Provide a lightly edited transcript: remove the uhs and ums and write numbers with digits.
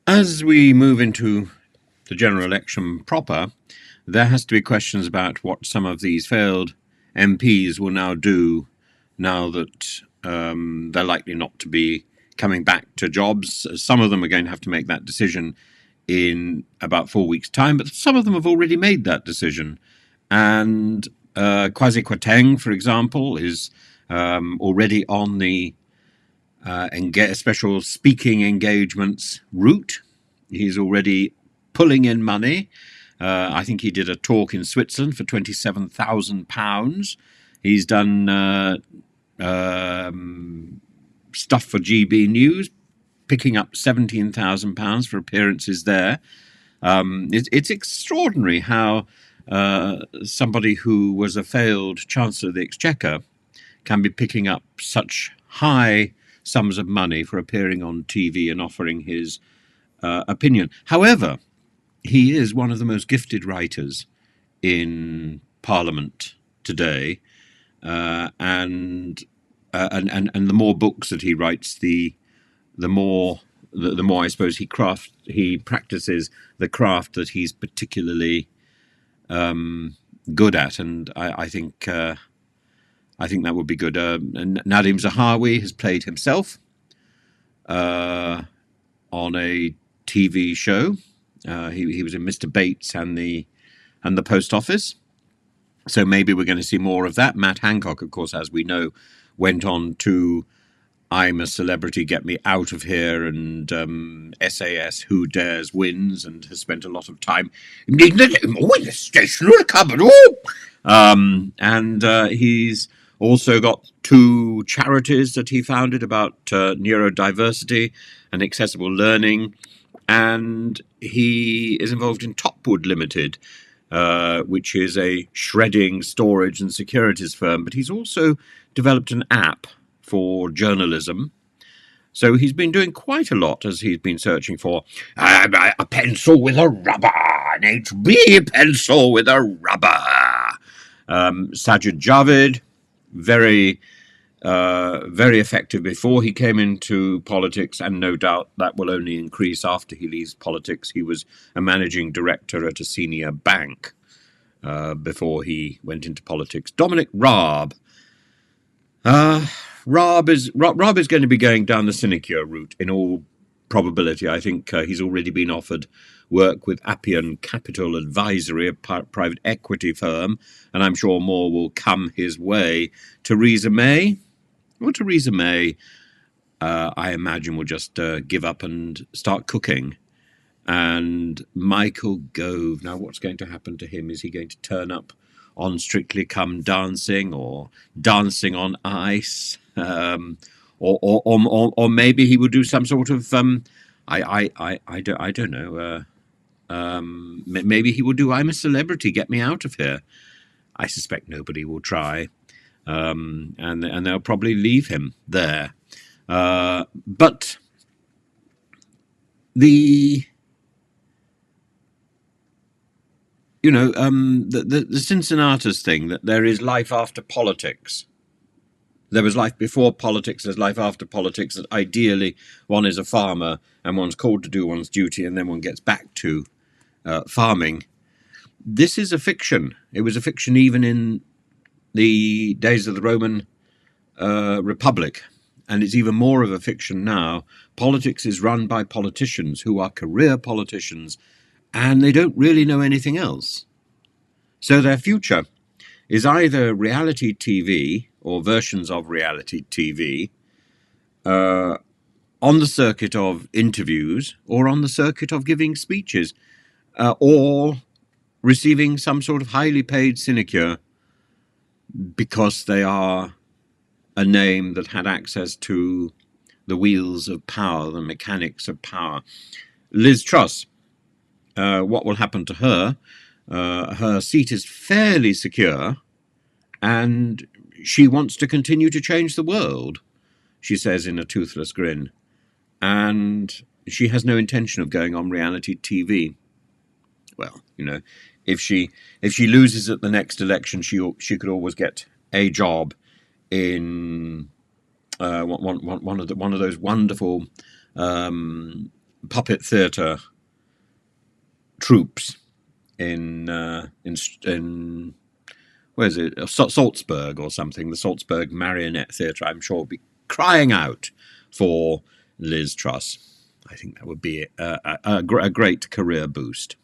As we move into the general election proper, there has to be questions about what some of these failed MPs will now do now that they're likely not to be coming back to jobs. Some of them are going to have to make that decision in about 4 weeks' time, but some of them have already made that decision. And Kwateng, for example, is already on the special speaking engagements route. He's already pulling in money. I think he did a talk in Switzerland for £27,000. He's done stuff for GB News, picking up £17,000 for appearances there. It's extraordinary how somebody who was a failed Chancellor of the Exchequer can be picking up such high sums of money for appearing on TV and offering his opinion. However, he is one of the most gifted writers in Parliament today, and the more books that he writes, the more I suppose he practices the craft that he's particularly good at, and I think that would be good. Nadim Zahawi has played himself on a TV show. He was in Mr. Bates and the Post Office. So maybe we're going to see more of that. Matt Hancock, of course, as we know, went on to I'm a Celebrity, Get Me Out of Here, and SAS Who Dares Wins, and has spent a lot of time in the station or the cupboard. And he's also got 2 charities that he founded about neurodiversity and accessible learning. And he is involved in Topwood Limited, which is a shredding, storage and securities firm. But he's also developed an app for journalism. So he's been doing quite a lot as he's been searching for a pencil with a rubber, an HB pencil with a rubber. Sajid Javid, very effective before he came into politics, and no doubt that will only increase after he leaves politics. He was a managing director at a senior bank before he went into politics. Dominic Raab. Raab is going to be going down the sinecure route in all probability. I think he's already been offered work with Appian Capital Advisory, a private equity firm, and I'm sure more will come his way. Theresa May, I imagine, will just give up and start cooking. And Michael Gove, now what's going to happen to him? Is he going to turn up on Strictly Come Dancing or Dancing on Ice? Or maybe he will do some sort of I don't know. Maybe he will do I'm a Celebrity, Get Me Out of Here. I suspect nobody will try, and they'll probably leave him there. But the Cincinnatus thing, that there is life after politics. There was life before politics, there's life after politics, that ideally one is a farmer and one's called to do one's duty and then one gets back to farming. This is a fiction. It was a fiction even in the days of the Roman Republic, and it's even more of a fiction now. Politics is run by politicians who are career politicians, and they don't really know anything else. So their future is either reality TV or versions of reality TV on the circuit of interviews or on the circuit of giving speeches or receiving some sort of highly paid sinecure because they are a name that had access to the wheels of power, the mechanics of power. Liz Truss, what will happen to her? Her seat is fairly secure, and she wants to continue to change the world, she says in a toothless grin. And she has no intention of going on reality TV. Well, if she loses at the next election, she could always get a job in one of those wonderful puppet theatre troops in where is it, Salzburg or something, the Salzburg Marionette Theatre, I'm sure will be crying out for Liz Truss. I think that would be a great career boost.